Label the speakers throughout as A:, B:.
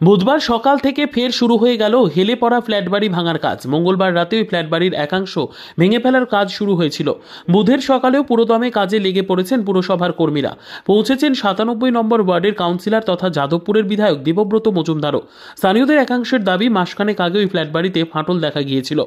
A: বুধবার সকাল থেকে ফের শুরু হয়ে গেল হেলে পড়া ফ্ল্যাট বাড়ি ভাঙার কাজ। মঙ্গলবার রাতে ওই ফ্ল্যাট বাড়ির একাংশ ভেঙে ফেলার কাজ শুরু হয়েছিল। বুধের সকালেও পুরোদমে কাজে লেগে পড়েছেন পুরসভার কর্মীরা। পৌঁছেছেন 97 নম্বর ওয়ার্ডের কাউন্সিলর তথা যাদবপুরের বিধায়ক দেবব্রত মজুমদারও। স্থানীয়দের একাংশের দাবি, মাসখানেক আগে ওই ফ্ল্যাট বাড়িতে ফাটল দেখা গিয়েছিল।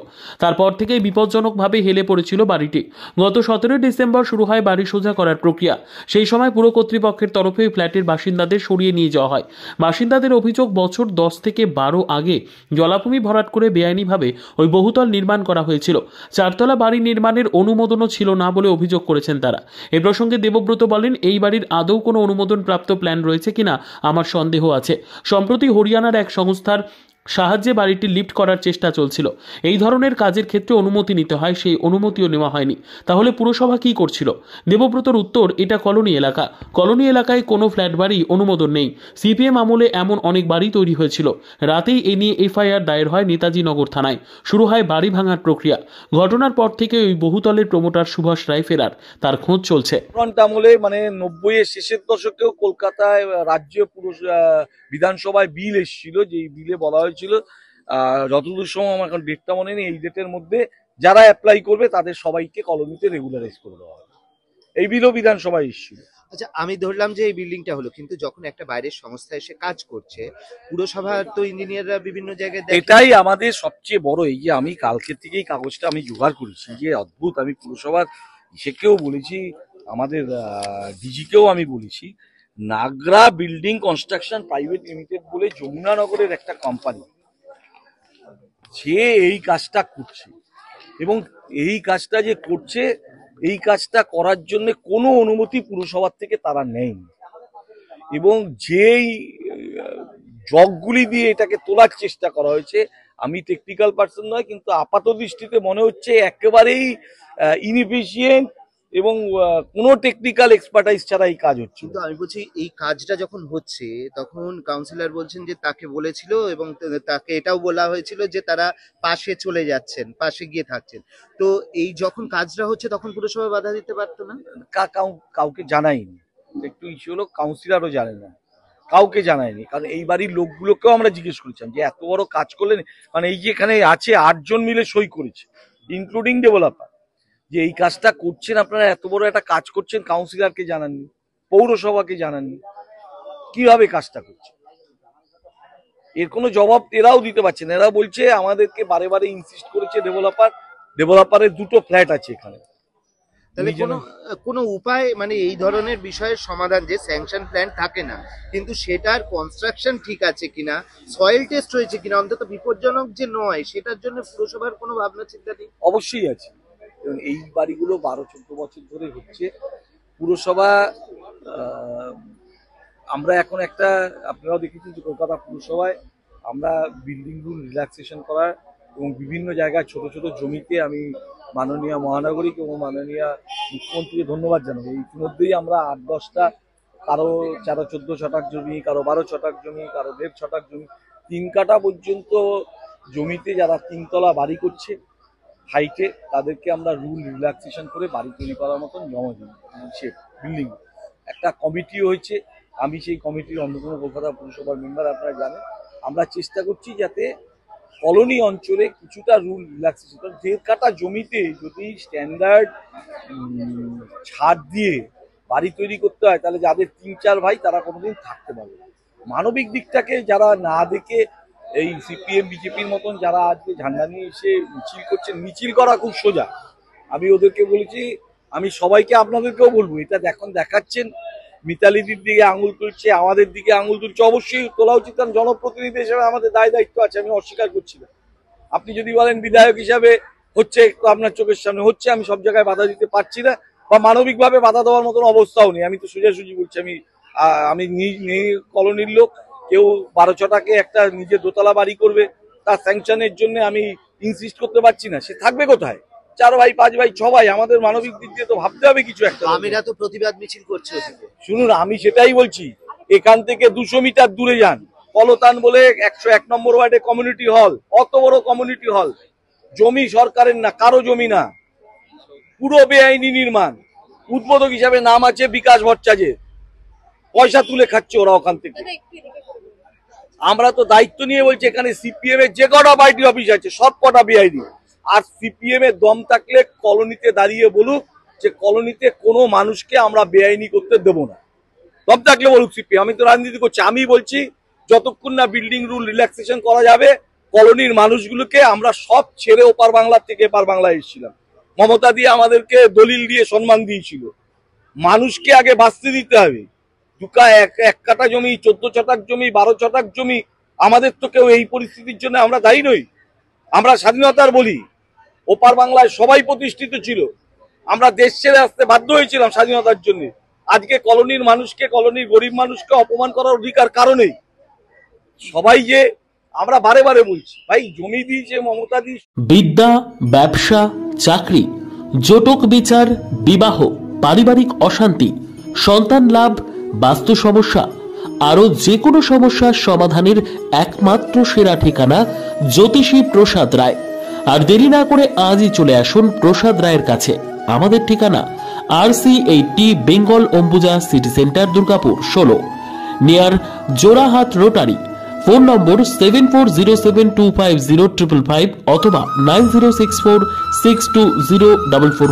A: তারপর থেকে বিপজ্জনকভাবে হেলে পড়েছিল বাড়িটি। গত 17 ডিসেম্বর শুরু হয় বাড়ি সোজা করার প্রক্রিয়া। সেই সময় পুর কর্তৃপক্ষের তরফে ওই ফ্ল্যাটের বাসিন্দাদের সরিয়ে নিয়ে যাওয়া হয়। বাসিন্দাদের অভিযোগ, বছর 10 থেকে 12 আগে জলাভূমি ভরাট করে বেআইনিভাবে ওই বহুতল নির্মাণ করা হয়েছিল। চারতলা বাড়ি নির্মাণের অনুমোদনও ছিল না বলে অভিযোগ করেছেন তারা। এ প্রসঙ্গে দেবব্রত বলেন, এই বাড়ির আদৌ কোনো অনুমোদন প্রাপ্ত প্ল্যান রয়েছে কিনা আমার সন্দেহ আছে। সম্প্রতি হরিয়ানার এক সংস্থার সাহায্যে বাড়িটি লিফট করার চেষ্টা চলছিল। এই ধরনের কাজের ক্ষেত্রে অনুমতি নিতে হয়, সেই অনুমতিও নেওয়া হয়নি। তাহলে পুরসভা কি করছিল? দেবব্রতর উত্তর, এটা কলোনি এলাকা। কলোনি এলাকায় কোনো ফ্ল্যাট বাড়ি অনুমোদন নেই। সিপিএম আমলে এমন অনেক বাড়ি তৈরি হয়েছিল। রাতেই এ নিয়ে এফআইআর দায়ের হয় নেতাজি নগর থানায়। শুরু হয় বাড়ি ভাঙার প্রক্রিয়া। ঘটনার পর থেকে ওই বহুতলের প্রমোটার সুভাষ রায় ফেরার, তার খোঁজ চলছে।
B: আমলে মানে 90-এর শেষের দশকেও কলকাতায় রাজ্য বিধানসভায় বিল এসেছিল, যে বিলে বলা হয়েছিল, যতদূর সময় আমার এখন ডেটটা মনে নেই, এই ডেটের মধ্যে যারা অ্যাপ্লাই করবে তাদের সবাইকে কলোনিতে রেগুলারাইজ করে দেওয়া হবে। এই বিলও বিধানসভায় এসেছিল।
C: আচ্ছা, আমি ধরলাম যে এই বিল্ডিংটা হলো, কিন্তু যখন একটা বাইরের সংস্থা এসে কাজ করছে, পুরসভার তো ইঞ্জিনিয়াররা বিভিন্ন জায়গায় দেখে।
B: এটাই আমাদের সবচেয়ে বড়। এই যে আমি কালকে থেকেই কাগজটা আমি জোগাড় করেছি, যে অদ্ভুত, আমি পুরসভার ইসেকেও বলেছি, আমাদের ডিজিকেও আমি বলেছি, নাগরা বিল্ডিং কনস্ট্রাকশন প্রাইভেট লিমিটেড বলে যমুনানগরের একটা কোম্পানি, যে এই কাজটা করছে, এবং এই কাজটা যে করছে, এই কাজটা করার জন্য কোনো অনুমতি পুরসভার থেকে তারা নেয়নি, এবং যেই জগগুলি দিয়ে এটাকে তোলার চেষ্টা করা হয়েছে, আমি টেকনিক্যাল পার্সন নয়, কিন্তু আপাত দৃষ্টিতে মনে হচ্ছে একেবারেই ইনএফিশিয়েন্ট এবং কোনো টেকনিক্যাল এক্সপার্টাইজ ছাড়া এই কাজ হচ্ছে।
C: কিন্তু আমি বলছি, এই কাজটা যখন হচ্ছে তখন কাউন্সিলর বলছেন যে তাকে বলেছিল, এবং তাকে এটাও বলা হয়েছিল যে তারা পাশে চলে যাচ্ছেন, পাশে গিয়ে থাকছেন। তো এই যখন কাজটা হচ্ছে তখন পুরসভা বাধা দিতে পারতো না?
B: কাউকে জানাইনি। একটু ইস্যু হলো, কাউন্সিলরও জানে না, কাউকে জানায়নি। কারণ এই বাড়ির লোকগুলোকেও আমরা জিজ্ঞেস করেছিলাম যে এত বড় কাজ করলেন, মানে এই যে এখানে আছে 8 জন মিলে সই করেছে, ইনক্লুডিং ডেভেলপার, যে এই কাজটা করছেন আপনারা, এত বড় একটা কাজ করছেন, কাউন্সিলরকে জানাননি, পৌরসভাকে জানাননি, কিভাবে কাজটা করছে? এর কোনো জবাব এরাও দিতে পারছে না। এরা বলছে আমাদেরকে বারে বারে ইনসিস্ট করেছে ডেভেলপারের 2টো ফ্ল্যাট আছে এখানে।
C: তাহলে কোনো উপায়, মানে এই ধরনের বিষয়ের সমাধান, যে স্যাংশন প্ল্যান থাকে না কিন্তু সেটার কনস্ট্রাকশন ঠিক আছে কিনা, সয়েল টেস্ট হয়েছে কিনা, অন্তত বিপজ্জনক যে নয়, সেটার জন্য পুরসভার কোনো ভাবনা চিন্তা নেই?
B: অবশ্যই আছে। এবং এই বাড়িগুলো 12-14 বছর ধরে হচ্ছে। পুরসভা, আমরা এখন একটা, আপনারাও দেখেছেন যে কলকাতা পুরসভায় আমরা বিল্ডিং রুল রিল্যাক্সেশন করার এবং বিভিন্ন জায়গায় ছোট ছোট জমিতে আমি মাননীয় মহানগরিক এবং মাননীয় মুখ্যমন্ত্রীকে ধন্যবাদ জানাবো। ইতিমধ্যেই আমরা 8-10টা, কারো 13-14 ছটাক জমি, কারো 12 ছটাক জমি, কারো 1.5 ছটাক জমি, 3 কাঠা পর্যন্ত জমিতে যারা 3 তলা বাড়ি করছে হাইটে, তাদেরকে আমরা রুল রিল্যাক্সেশন করে বাড়ি তৈরি করার মতন জমা দিয়েছে। বিল্ডিং একটা কমিটিও হয়েছে, আমি সেই কমিটির অন্যতম কলকাতা পুরসভার মেম্বার, আপনারা জানেন। আমরা চেষ্টা করছি যাতে কলোনি অঞ্চলে কিছুটা রুল রিল্যাক্সেশন, 1.5 কাঠা জমিতে যদি স্ট্যান্ডার্ড ছাড় দিয়ে বাড়ি তৈরি করতে হয়, তাহলে যাদের 3-4 ভাই তারা কোনোদিন থাকতে পারবে না। মানবিক দিকটাকে যারা না দেখে, এই সিপিএম বিজেপির মতন যারা আজকে ঝান্ডা নিয়ে এসে মিছিল করছেন, মিছিল করা খুব সোজা। আমি ওদেরকে বলেছি, আমি সবাইকে আপনাদেরকেও বলবো, এটা এখন দেখাচ্ছেন মিতালিদির দিকে আঙুল তুলছে, আমাদের দিকে আঙুল তুলছে, অবশ্যই তোলা উচিত, কারণ জনপ্রতিনিধি হিসেবে আমাদের দায় দায়িত্ব আছে, আমি অস্বীকার করছি না। আপনি যদি বলেন বিধায়ক হিসাবে হচ্ছে, একটু আপনার চোখের সামনে হচ্ছে, আমি সব জায়গায় বাধা দিতে পারছি না, বা মানবিকভাবে বাধা দেওয়ার মতন অবস্থাও নেই। আমি তো সোজাসুজি বলছি, আমি কলোনির লোক, কেউ 12 ছটাকে একটা নিজের দোতলা বাড়ি করবে, তার স্যাংশনের জন্য আমি ইনসিস্ট করতে পারছি না, সে থাকবে কোথায়? 4 ভাই 5 ভাই 6 ভাই, আমাদের মানবিক দিক দিয়ে তো ভাবতে হবে কিছু একটা।
C: আমিরা তো প্রতিবাদ মিছিল করছে।
B: শুনুন, আমি সেটাই বলছি, এখান থেকে 200 মিটার দূরে যান, কলতান বলে 101 নম্বর ওয়ার্ডে কমিউনিটি হল, অত বড় কমিউনিটি হল, জমি সরকারের না, কারো জমি না, পুরো বেআইনি নির্মাণ। উদ্বোধক হিসাবে নাম আছে বিকাশ ভট্টাচার্যের, পয়সা তুলে খাচ্ছে ওরা ওখান থেকে। আমরা তো দায়িত্ব নিয়ে বলছি এখানে সিপিএম এর যে কটা পার্টি অফিস আছে সব কটা বেআইনি। আর সিপিএম এর দম থাকলে কলোনিতে দাঁড়িয়ে বলুক যে কলোনিতে কোনো মানুষকে আমরা বেআইনি করতে দেবো না। দম থাকলে বলুক সিপিএম। আমি তো রাজনীতি করছি, আমি বলছি যতক্ষণ না বিল্ডিং রুল রিল্যাক্সেশন করা যাবে কলোনির মানুষগুলোকে আমরা সব ছেড়ে ওপার বাংলা থেকে এপার বাংলায় এসেছিলাম। মমতা দিয়ে আমাদেরকে দলিল দিয়ে সম্মান দিয়েছিল। মানুষকে আগে বাঁচতে দিতে হবে। এক কাঠা জমি, 14 ছটাক জমি, 12 ছটাক জমি, আমাদের তো কেউ এই পরিস্থিতির জন্য আমরা দায়ী নই। আমরা স্বাধীনতার বলি, ওপার বাংলায় সবাই প্রতিষ্ঠিত ছিল, আমরা দেশ ছেড়ে আসতে বাধ্য হয়েছিলাম স্বাধীনতার জন্য। আজকে কলোনির মানুষকে, কলোনির গরিব মানুষকে অপমান করার অধিকার কারণেই সবাই যে আমরা বারে বারে বলছি ভাই জমি দিয়েছে মমতা দি।
A: বিদ্যা, ব্যবসা, চাকরি, জটক বিচার, বিবাহ, পারিবারিক অশান্তি, সন্তান লাভ, বাস্তু সমস্যা, আরো যে কোনো সমস্যার সমাধানের একমাত্র সেরা ঠিকানা জ্যোতিষী প্রসাদ রায়। আর দেরি না করে আজই চলে আসুন প্রসাদ রায়ের কাছে। আমাদের ঠিকানা RC80 Bengal Ambuja city centre, Durgapur 16, near Jorhat rotary. Phone নম্বর 7407250555 অথবা 9064620444।